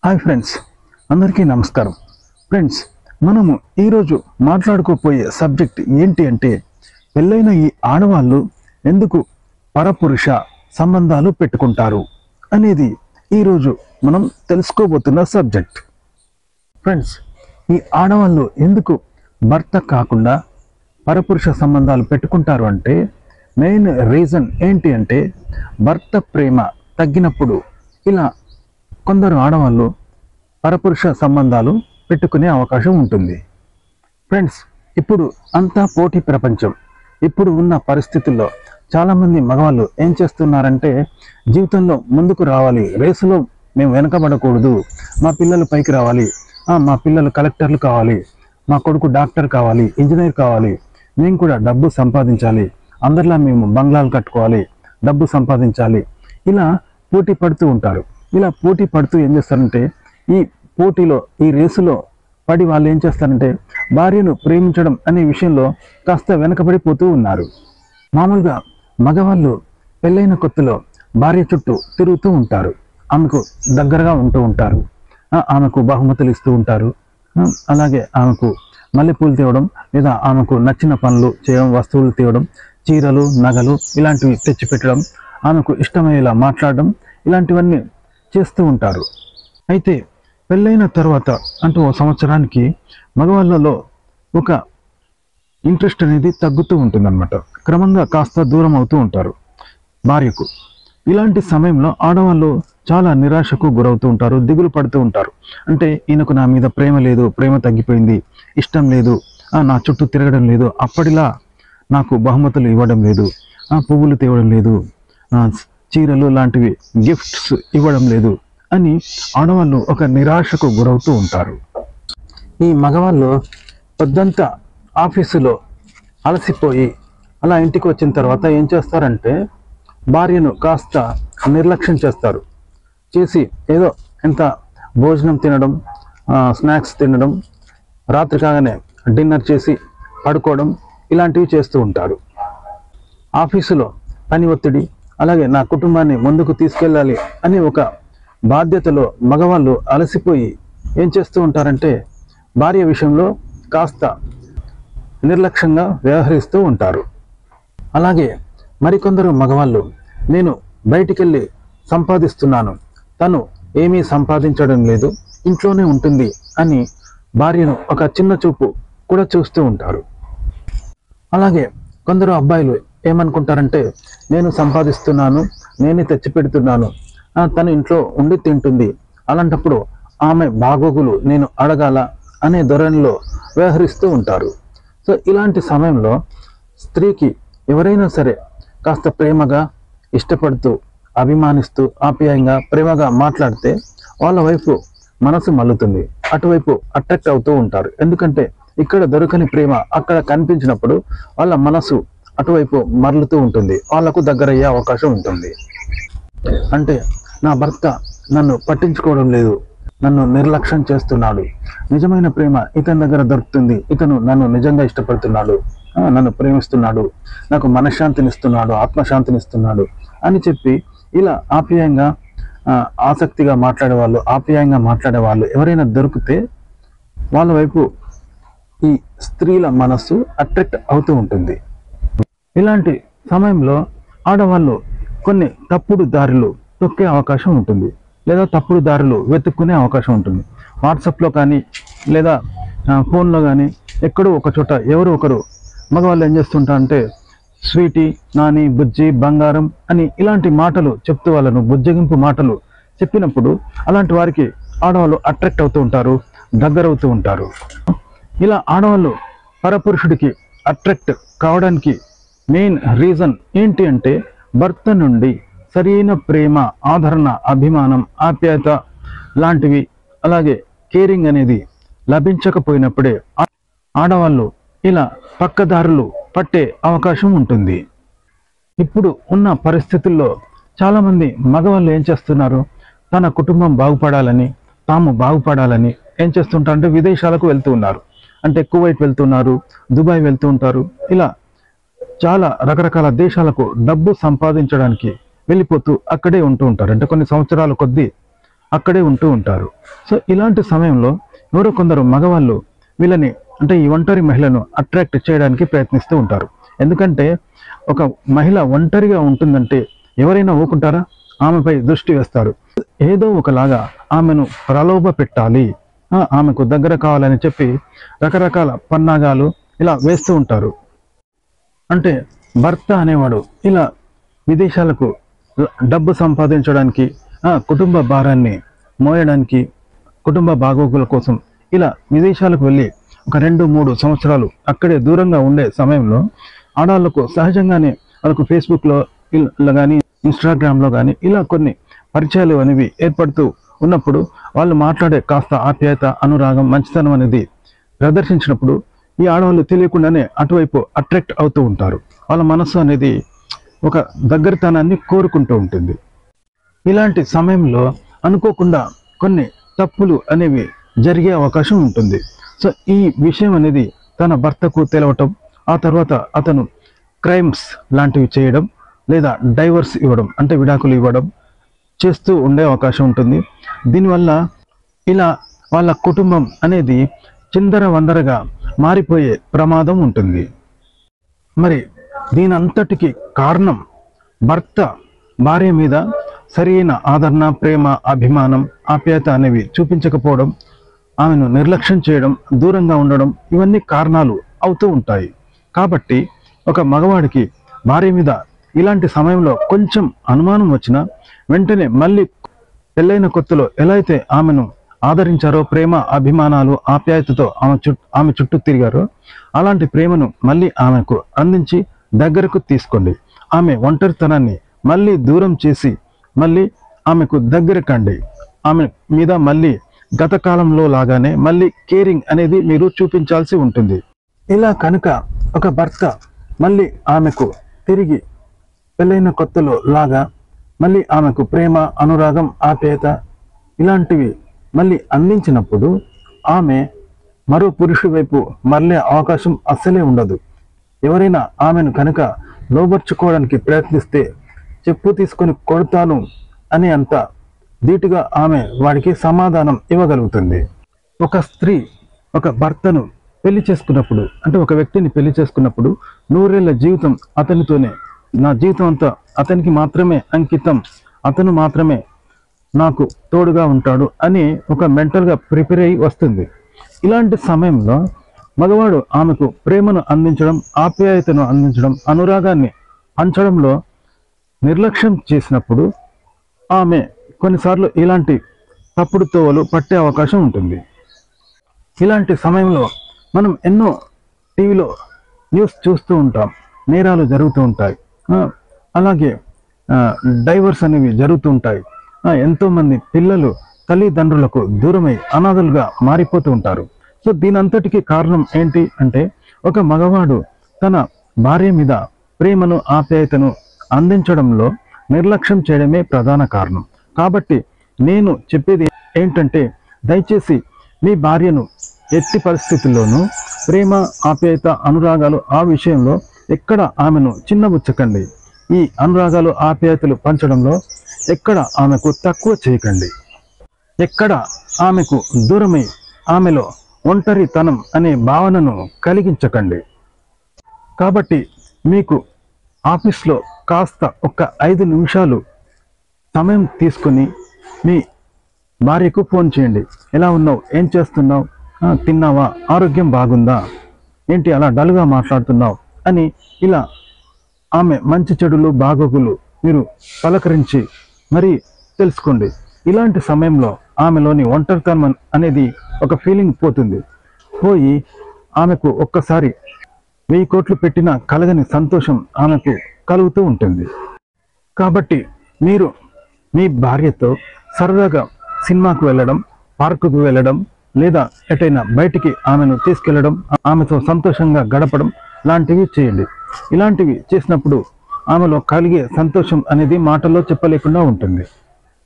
Hi friends, అందరికీ నమస్కారం. Friends, మనము ఈరోజు మాట్లాడుకోపోయే సబ్జెక్ట్ ఏంటి అంటే పెళ్ళైన ఈ ఆడవాళ్ళు ఎందుకు పరపురుష సంబంధాలు పెట్టుకుంటారు అనేది ఈరోజు మనం తెలుసుకోబోతున్న సబ్జెక్ట్. ఫ్రెండ్స్, ఈ ఆడవాళ్ళు ఎందుకు భర్త కాకుండా పరపురుష సంబంధాలు పెట్టుకుంటారు అంటే మెయిన్ రీజన్ ఏంటి అంటే భర్త ప్రేమ తగ్గినప్పుడు ఇలా కొందరు ఆడవాళ్ళు పరపురుష సంబంధాలు పెట్టుకునే అవకాశం ఉంటుంది. ఫ్రెండ్స్, ఇప్పుడు అంతా పోటీ ప్రపంచం. ఇప్పుడు ఉన్న పరిస్థితుల్లో చాలామంది మగవాళ్ళు ఏం చేస్తున్నారంటే జీవితంలో ముందుకు రావాలి, రేసులో మేము వెనకబడకూడదు, మా పిల్లలు పైకి రావాలి, మా పిల్లలు కలెక్టర్లు కావాలి, మా కొడుకు డాక్టర్ కావాలి, ఇంజనీర్ కావాలి, మేము కూడా డబ్బు సంపాదించాలి, అందరిలా మేము బంగ్లాలు కట్టుకోవాలి, డబ్బు సంపాదించాలి, ఇలా పోటీ పడుతూ ఉంటారు. ఇలా పోటీ పడుతూ ఏం చేస్తారంటే ఈ పోటీలో ఈ రేసులో పడి వాళ్ళు ఏం చేస్తారంటే భార్యను ప్రేమించడం అనే విషయంలో కాస్త వెనకబడిపోతూ ఉన్నారు. మామూలుగా మగవాళ్ళు పెళ్ళైన కొత్తలో భార్య చుట్టూ తిరుగుతూ ఉంటారు, ఆమెకు దగ్గరగా ఉంటూ ఉంటారు, ఆమెకు బహుమతులు ఇస్తూ ఉంటారు, అలాగే ఆమెకు మల్లెపూలు తేవడం లేదా ఆమెకు నచ్చిన పనులు చేయడం, వస్తువులు తేవడం, చీరలు నగలు ఇలాంటివి తెచ్చిపెట్టడం, ఆమెకు ఇష్టమయ్యేలా మాట్లాడడం, ఇలాంటివన్నీ చేస్తూ ఉంటారు. అయితే పెళ్ళైన తర్వాత అంటూ ఓ సంవత్సరానికి మగవాళ్ళలో ఒక ఇంట్రెస్ట్ అనేది తగ్గుతూ ఉంటుందన్నమాట. క్రమంగా కాస్త దూరం అవుతూ ఉంటారు భార్యకు. ఇలాంటి సమయంలో ఆడవాళ్ళు చాలా నిరాశకు గురవుతూ ఉంటారు, దిగులు పడుతూ ఉంటారు. అంటే ఈయనకు నా మీద ప్రేమ లేదు, ప్రేమ తగ్గిపోయింది, ఇష్టం లేదు, నా చుట్టూ తిరగడం లేదు, అప్పటిలా నాకు బహుమతులు ఇవ్వడం లేదు, పువ్వులు తేవడం లేదు, చీరలు లాంటివి గిఫ్ట్స్ ఇవ్వడం లేదు అని ఆడవాళ్ళు ఒక నిరాశకు గురవుతూ ఉంటారు. ఈ మగవాళ్ళు పొద్దంతా ఆఫీసులో అలసిపోయి అలా ఇంటికి వచ్చిన తర్వాత ఏం చేస్తారంటే భార్యను కాస్త నిర్లక్ష్యం చేస్తారు. చేసి ఏదో ఎంత భోజనం తినడం, స్నాక్స్ తినడం, రాత్రి కాగానే డిన్నర్ చేసి పడుకోవడం ఇలాంటివి చేస్తూ ఉంటారు. ఆఫీసులో పని ఒత్తిడి, అలాగే నా కుటుంబాన్ని ముందుకు తీసుకెళ్ళాలి అనే ఒక బాధ్యతలో మగవాళ్ళు అలసిపోయి ఏం చేస్తూ ఉంటారంటే భార్య విషయంలో కాస్త నిర్లక్ష్యంగా వ్యవహరిస్తూ ఉంటారు. అలాగే మరికొందరు మగవాళ్ళు నేను బయటికెళ్ళి సంపాదిస్తున్నాను, తను ఏమీ సంపాదించడం లేదు, ఇంట్లోనే ఉంటుంది అని భార్యను ఒక చిన్న చూపు కూడా చూస్తూ ఉంటారు. అలాగే కొందరు అబ్బాయిలు ఏమనుకుంటారంటే నేను సంపాదిస్తున్నాను, నేనే తెచ్చిపెడుతున్నాను, తను ఇంట్లో ఉండి తింటుంది, అలాంటప్పుడు ఆమె బాగోగులు నేను అడగాల అనే ధోరణిలో వ్యవహరిస్తూ ఉంటారు. సో ఇలాంటి సమయంలో స్త్రీకి ఎవరైనా సరే కాస్త ప్రేమగా ఇష్టపడుతూ అభిమానిస్తూ ఆప్యాయంగా ప్రేమగా మాట్లాడితే వాళ్ళ వైపు మనసు మల్లుతుంది, అటువైపు అట్రాక్ట్ అవుతూ ఉంటారు. ఎందుకంటే ఇక్కడ దొరకని ప్రేమ అక్కడ కనిపించినప్పుడు వాళ్ళ మనసు అటువైపు మరలుతూ ఉంటుంది, వాళ్లకు దగ్గరయ్యే అవకాశం ఉంటుంది. అంటే నా భర్త నన్ను పట్టించుకోవడం లేదు, నన్ను నిర్లక్ష్యం చేస్తున్నాడు, నిజమైన ప్రేమ ఇతని దగ్గర దొరుకుతుంది, ఇతను నన్ను నిజంగా ఇష్టపడుతున్నాడు, నన్ను ప్రేమిస్తున్నాడు, నాకు మనశ్శాంతినిస్తున్నాడు, ఆత్మశాంతినిస్తున్నాడు అని చెప్పి ఇలా ఆప్యాయంగా ఆసక్తిగా మాట్లాడేవాళ్ళు, ఆప్యాయంగా మాట్లాడేవాళ్ళు ఎవరైనా దొరికితే వాళ్ళ వైపు ఈ స్త్రీల మనస్సు అట్రాక్ట్ అవుతూ ఉంటుంది. ఇలాంటి సమయంలో ఆడవాళ్ళు కొన్ని తప్పుడు దారులు తొక్కే అవకాశం ఉంటుంది, లేదా తప్పుడు దారులు వెతుక్కునే అవకాశం ఉంటుంది. వాట్సాప్లో కానీ లేదా ఫోన్లో కానీ ఎక్కడో ఒక చోట ఎవరో ఒకరు మగవాళ్ళు ఏం చేస్తుంటారంటే స్వీటీ, నాని, బుజ్జి, బంగారం అని ఇలాంటి మాటలు చెప్తూ వాళ్ళను బుజ్జగింపు మాటలు చెప్పినప్పుడు అలాంటి వారికి ఆడవాళ్ళు అట్రాక్ట్ అవుతూ ఉంటారు, దగ్గరవుతూ ఉంటారు. ఇలా ఆడవాళ్ళు పరపురుషుడికి అట్రాక్ట్ కావడానికి మెయిన్ రీజన్ ఏంటి అంటే భర్త నుండి సరైన ప్రేమ, ఆదరణ, అభిమానం, ఆప్యాయత లాంటివి, అలాగే కేరింగ్ అనేది లభించకపోయినప్పుడే ఆడవాళ్ళు ఇలా పక్కదారులు పట్టే అవకాశం ఉంటుంది. ఇప్పుడు ఉన్న పరిస్థితుల్లో చాలామంది మగవాళ్ళు ఏం చేస్తున్నారు, తన కుటుంబం బాగుపడాలని, తాము బాగుపడాలని ఏం చేస్తుంటారంటే విదేశాలకు వెళ్తూ ఉన్నారు. అంటే కువైట్ వెళ్తున్నారు, దుబాయ్ వెళ్తూ ఉంటారు, ఇలా చాలా రకరకాల దేశాలకు డబ్బు సంపాదించడానికి వెళ్ళిపోతూ అక్కడే ఉంటూ ఉంటారు. అంటే కొన్ని సంవత్సరాల కొద్దీ అక్కడే ఉంటూ ఉంటారు. సో ఇలాంటి సమయంలో ఎవరో కొందరు మగవాళ్ళు వీళ్ళని అంటే ఈ ఒంటరి మహిళను అట్రాక్ట్ చేయడానికి ప్రయత్నిస్తూ ఉంటారు. ఎందుకంటే ఒక మహిళ ఒంటరిగా ఉంటుందంటే ఎవరైనా ఊరుకుంటారా? ఆమెపై దృష్టి వేస్తారు. ఏదో ఒకలాగా ఆమెను ప్రలోభ పెట్టాలి, ఆమెకు దగ్గర కావాలని చెప్పి రకరకాల పన్నాగాలు ఇలా వేస్తూ ఉంటారు. అంటే భర్త అనేవాడు ఇలా విదేశాలకు డబ్బు సంపాదించడానికి, కుటుంబ భారాన్ని మోయడానికి, కుటుంబ బాగోగుల కోసం ఇలా విదేశాలకు వెళ్ళి ఒక 2-3 సంవత్సరాలు అక్కడే దూరంగా ఉండే సమయంలో ఆడవాళ్ళకు సహజంగానే వాళ్ళకు ఫేస్బుక్లో ఇలా కానీ ఇన్స్టాగ్రామ్లో కానీ ఇలా కొన్ని పరిచయాలు అనేవి ఏర్పడుతూ ఉన్నప్పుడు వాళ్ళు మాట్లాడే కాస్త ఆప్యాయత, అనురాగం, మంచితనం అనేది ప్రదర్శించినప్పుడు ఈ ఆడవాళ్ళు తెలియకుండానే అటువైపు అట్రాక్ట్ అవుతూ ఉంటారు. వాళ్ళ మనస్సు అనేది ఒక దగ్గరతనాన్ని కోరుకుంటూ ఉంటుంది. ఇలాంటి సమయంలో అనుకోకుండా కొన్ని తప్పులు అనేవి జరిగే అవకాశం ఉంటుంది. సో ఈ విషయం అనేది తన భర్తకు తెలవటం, ఆ తర్వాత అతను క్రైమ్స్ లాంటివి చేయడం లేదా డైవర్స్ ఇవ్వడం అంటే విడాకులు ఇవ్వడం చేస్తూ ఉండే అవకాశం ఉంటుంది. దీనివల్ల ఇలా వాళ్ళ కుటుంబం అనేది చిందర వందరగా మారిపోయే ప్రమాదం ఉంటుంది. మరి దీనంతటికి కారణం భర్త భార్య మీద సరైన ఆదరణ, ప్రేమ, అభిమానం, ఆప్యాయత అనేవి చూపించకపోవడం, ఆమెను నిర్లక్ష్యం చేయడం, దూరంగా ఉండడం, ఇవన్నీ కారణాలు అవుతూ ఉంటాయి. కాబట్టి ఒక మగవాడికి భార్య మీద ఇలాంటి సమయంలో కొంచెం అనుమానం వచ్చినా వెంటనే మళ్ళీ పెళ్ళైన కొత్తలో ఎలా అయితే ఆమెను ఆదరించారో, ప్రేమ, అభిమానాలు, ఆప్యాయతతో ఆమె చుట్టూ తిరిగారో అలాంటి ప్రేమను మళ్ళీ ఆమెకు అందించి దగ్గరకు తీసుకోండి. ఆమె ఒంటరితనాన్ని మళ్ళీ దూరం చేసి మళ్ళీ ఆమెకు దగ్గర కండి. ఆమె మీద మళ్ళీ గత కాలంలో లాగానే మళ్ళీ కేరింగ్ అనేది మీరు చూపించాల్సి ఉంటుంది. ఇలా కనుక ఒక భర్త మళ్ళీ ఆమెకు తిరిగి పెళ్ళైన కొత్తలో లాగా మళ్ళీ ఆమెకు ప్రేమ, అనురాగం, ఆప్యాయత ఇలాంటివి మళ్ళీ అందించినప్పుడు ఆమె మరో పురుషుడి వైపు మరలే అవకాశం అస్సలే ఉండదు. ఎవరైనా ఆమెను కనుక లోబర్చుకోవడానికి ప్రయత్నిస్తే చెప్పు తీసుకొని కొడతాను అని అంత ధీటుగా ఆమె వాడికి సమాధానం ఇవ్వగలుగుతుంది. ఒక స్త్రీ ఒక భర్తను పెళ్లి చేసుకున్నప్పుడు అంటే ఒక వ్యక్తిని పెళ్లి చేసుకున్నప్పుడు 100 ఏళ్ల జీవితం అతనితోనే, నా జీవితం అంతా అతనికి మాత్రమే అంకితం, అతను మాత్రమే నాకు తోడుగా ఉంటాడు అని ఒక మెంటల్గా ప్రిపేర్ అయి వస్తుంది. ఇలాంటి సమయంలో మగవాడు ఆమెకు ప్రేమను అందించడం, ఆప్యాయతను అందించడం, అనురాగాన్ని పంచడంలో నిర్లక్ష్యం చేసినప్పుడు ఆమె కొన్నిసార్లు ఇలాంటి తప్పుడు తోవలు పట్టే అవకాశం ఉంటుంది. ఇలాంటి సమయంలో మనం ఎన్నో టీవీలో న్యూస్ చూస్తూ ఉంటాం, నేరాలు జరుగుతూ ఉంటాయి, అలాగే డైవర్స్ అనేవి జరుగుతూ ఉంటాయి. ఎంతోమంది పిల్లలు తల్లిదండ్రులకు దూరమై అనాథలుగా మారిపోతూ ఉంటారు. సో దీనంతటికీ కారణం ఏంటి అంటే ఒక మగవాడు తన భార్య మీద ప్రేమను, ఆప్యాయతను అందించడంలో నిర్లక్ష్యం చేయడమే ప్రధాన కారణం. కాబట్టి నేను చెప్పేది ఏంటంటే దయచేసి మీ భార్యను ఎట్టి పరిస్థితుల్లోనూ ప్రేమ, ఆప్యాయత, అనురాగాలు ఆ విషయంలో ఎక్కడ ఆమెను చిన్నబుచ్చకండి. ఈ అనురాగాలు, ఆప్యాయతలు పంచడంలో ఎక్కడ ఆమెకు తక్కువ చేయకండి. ఎక్కడ ఆమెకు దూరమై ఆమెలో ఒంటరితనం అనే భావనను కలిగించకండి. కాబట్టి మీకు ఆఫీస్లో కాస్త ఒక 5 నిమిషాలు సమయం తీసుకొని మీ భార్యకు ఫోన్ చేయండి. ఎలా ఉన్నావు, ఏం చేస్తున్నావు, తిన్నావా, ఆరోగ్యం బాగుందా, ఏంటి అలా డల్గా మాట్లాడుతున్నావు అని ఇలా ఆమె మంచి చెడులు, బాగోగులు మీరు పలకరించి మరీ తెలుసుకోండి. ఇలాంటి సమయంలో ఆమెలోని ఒంటరితనం అనేది ఒక ఫీలింగ్ పోయి ఆమెకు ఒక్కసారి 1000 కోట్లు పెట్టినా కలగని సంతోషం ఆమెకు కలుగుతూ ఉంటుంది. కాబట్టి మీరు మీ భార్యతో సరదాగా సినిమాకు వెళ్ళడం, పార్కుకు వెళ్ళడం, లేదా ఎటైనా బయటికి ఆమెను తీసుకెళ్లడం, ఆమెతో సంతోషంగా గడపడం లాంటివి చేయండి. ఇలాంటివి చేసినప్పుడు ఆమెలో కలిగే సంతోషం అనేది మాటల్లో చెప్పలేకుండా ఉంటుంది.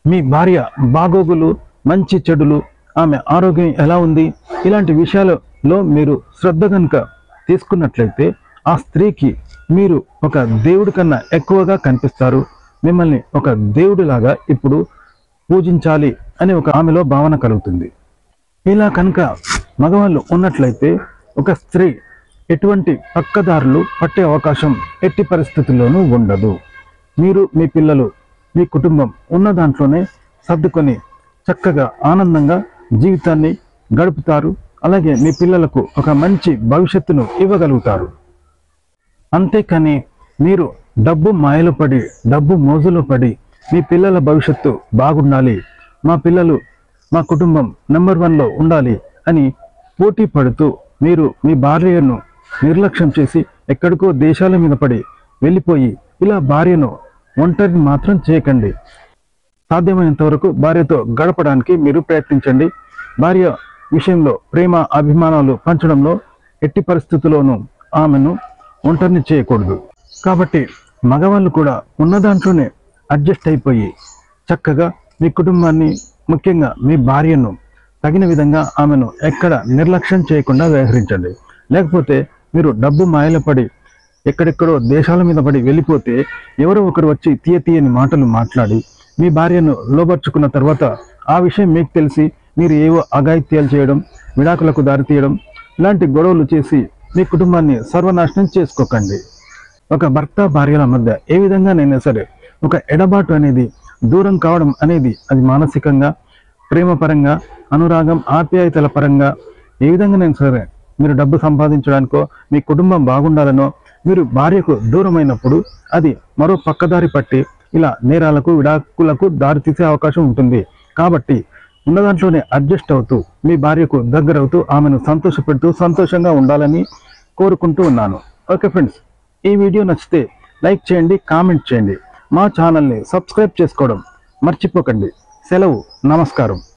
మీ భార్య బాగోగులు, మంచి చెడులు, ఆమె ఆరోగ్యం ఎలా ఉంది ఇలాంటి విషయాలలో మీరు శ్రద్ధ కనుక తీసుకున్నట్లయితే ఆ స్త్రీకి మీరు ఒక దేవుడి కన్నా ఎక్కువగా కనిపిస్తారు. మిమ్మల్ని ఒక దేవుడిలాగా ఇప్పుడు పూజించాలి అనే ఒక ఆమెలో భావన కలుగుతుంది. ఇలా కనుక మగవాళ్ళు ఉన్నట్లయితే ఒక స్త్రీ ఎటువంటి పక్కదారులు పట్టే అవకాశం ఎట్టి పరిస్థితుల్లోనూ ఉండదు. మీరు, మీ పిల్లలు, మీ కుటుంబం ఉన్న దాంట్లోనే సర్దుకొని చక్కగా ఆనందంగా జీవితాన్ని గడుపుతారు. అలాగే మీ పిల్లలకు ఒక మంచి భవిష్యత్తును ఇవ్వగలుగుతారు. అంతేకాని మీరు డబ్బు మాయలో పడి, డబ్బు మోజులో పడి మీ పిల్లల భవిష్యత్తు బాగుండాలి, మా పిల్లలు, మా కుటుంబం నెంబర్ 1లో ఉండాలి అని పోటీ పడుతూ మీరు మీ భార్యను నిర్లక్ష్యం చేసి ఎక్కడికో దేశాల మీద పడి వెళ్ళిపోయి ఇలా భార్యను ఒంటరిని మాత్రం చేయకండి. సాధ్యమైనంత వరకు భార్యతో గడపడానికి మీరు ప్రయత్నించండి. భార్య విషయంలో ప్రేమ అభిమానాలు పంచడంలో ఎట్టి పరిస్థితుల్లోనూ ఆమెను ఒంటరిని చేయకూడదు. కాబట్టి మగవాళ్ళు కూడా ఉన్న దాంట్లోనే అడ్జస్ట్ అయిపోయి చక్కగా మీ కుటుంబాన్ని, ముఖ్యంగా మీ భార్యను తగిన విధంగా ఆమెను ఎక్కడ నిర్లక్ష్యం చేయకుండా వ్యవహరించండి. లేకపోతే మీరు డబ్బు మాయల పడి ఎక్కడెక్కడో దేశాల మీద పడి వెళ్ళిపోతే ఎవరో ఒకరు వచ్చి తీయని మాటలు మాట్లాడి మీ భార్యను లోబర్చుకున్న తర్వాత ఆ విషయం మీకు తెలిసి మీరు ఏవో అఘాయిత్యాలు చేయడం, విడాకులకు దారితీయడం ఇలాంటి గొడవలు చేసి మీ కుటుంబాన్ని సర్వనాశనం చేసుకోకండి. ఒక భర్త భార్యల మధ్య ఏ విధంగానైనా సరే ఒక ఎడబాటు అనేది, దూరం కావడం అనేది అది మానసికంగా, ప్రేమపరంగా, అనురాగం, ఆప్యాయతల పరంగా ఏ విధంగానైనా సరే మీరు డబ్బు సంపాదించడానికో, మీ కుటుంబం బాగుండాలనో మీరు భార్యకు దూరమైనప్పుడు అది మరో పక్కదారి పట్టి ఇలా నేరాలకు, విడాకులకు దారితీసే అవకాశం ఉంటుంది. కాబట్టి ఉన్న దాంట్లోనే అడ్జస్ట్ అవుతూ మీ భార్యకు దగ్గరవుతూ ఆమెను సంతోషపెడుతూ సంతోషంగా ఉండాలని కోరుకుంటూ ఉన్నాను. ఓకే ఫ్రెండ్స్, ఈ వీడియో నచ్చితే లైక్ చేయండి, కామెంట్ చేయండి. మా ఛానల్ని సబ్స్క్రైబ్ చేసుకోవడం మర్చిపోకండి. సెలవు, నమస్కారం.